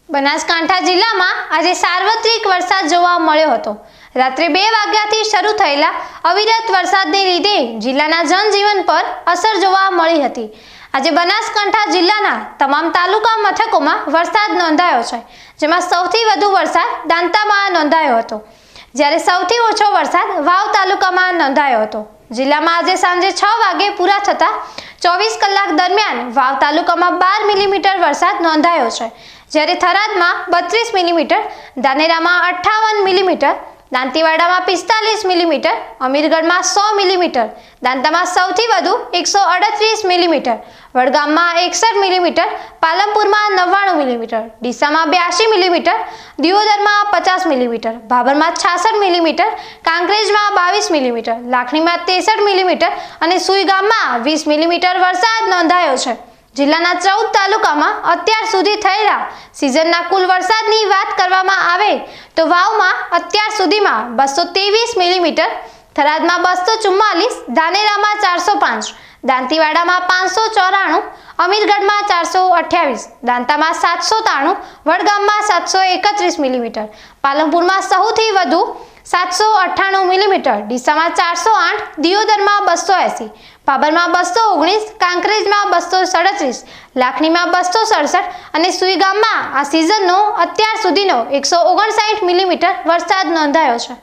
બનાસકાંઠા જિલ્લામાં આજે સાર્વત્રિક વરસાદ જોવા મળ્યો હતો। રાત્રે 2 વાગ્યાથી શરૂ થયેલા અવિરત વરસાદને લીધે જિલ્લાના જનજીવન પર અસર જોવા મળી હતી। આજે બનાસકાંઠા જિલ્લાના તમામ તાલુકા મથકોમાં વરસાદ નોંધાયો છે, જેમાં સૌથી વધુ વરસાદ દાંતામાં નોંધાયો હતો, જ્યારે સૌથી ઓછો વરસાદ વાવ તાલુકામાં નોંધાયો હતો। જિલ્લામાં આજે સાંજે 6 વાગે પૂરા થતા 24 કલાક દરમિયાન વાવ તાલુકામાં 12 મિલીમીટર વરસાદ નોંધાયો છે, જ્યારે થરાદમાં 32 મિલીમીટર, ધાનેરામાં 58 મિલીમીટર, દાંતીવાડામાં 45 મિલીમીટર, અમીરગઢમાં 100 મિલીમીટર, દાંતામાં સૌથી વધુ 138 મિલીમીટર, વડગામમાં 61 મિલીમીટર, પાલનપુરમાં 99 મિલીમીટર, ડીસામાં 82 મિલીમીટર, દિયોદરમાં 50 મિલીમીટર, ભાભરમાં 66 મિલીમીટર, કાંકરેજમાં 22 મિલીમીટર, લાખણીમાં 63 મિલીમીટર અને સુઈગામમાં 20 મિલીમીટર વરસાદ નોંધાયો છે। જિલ્લાના 14 તાલુકામાં અત્યાર સુધી થયેલા સિઝનના કુલ વરસાદની વાત કરવામાં આવે તો વાવમાં અત્યાર સુધીમાં 223 મિલીમીટર, થરાદમાં 244, ધાનેરામાં 405, દાંતીવાડામાં 594, અમીરગઢમાં 428, દાંતામાં 793, વડગામમાં 731 મિલીમીટર, પાલનપુરમાં સૌથી વધુ 798 મિલીમીટર, ડીસામાં 408, દિયોદરમાં 280, ભાભરમાં 219, કાંકરેજમાં 237, લાખણીમાં 267 અને સુઈગામમાં આ સિઝનનો અત્યાર સુધીનો 159 મિલીમીટર વરસાદ નોંધાયો છે।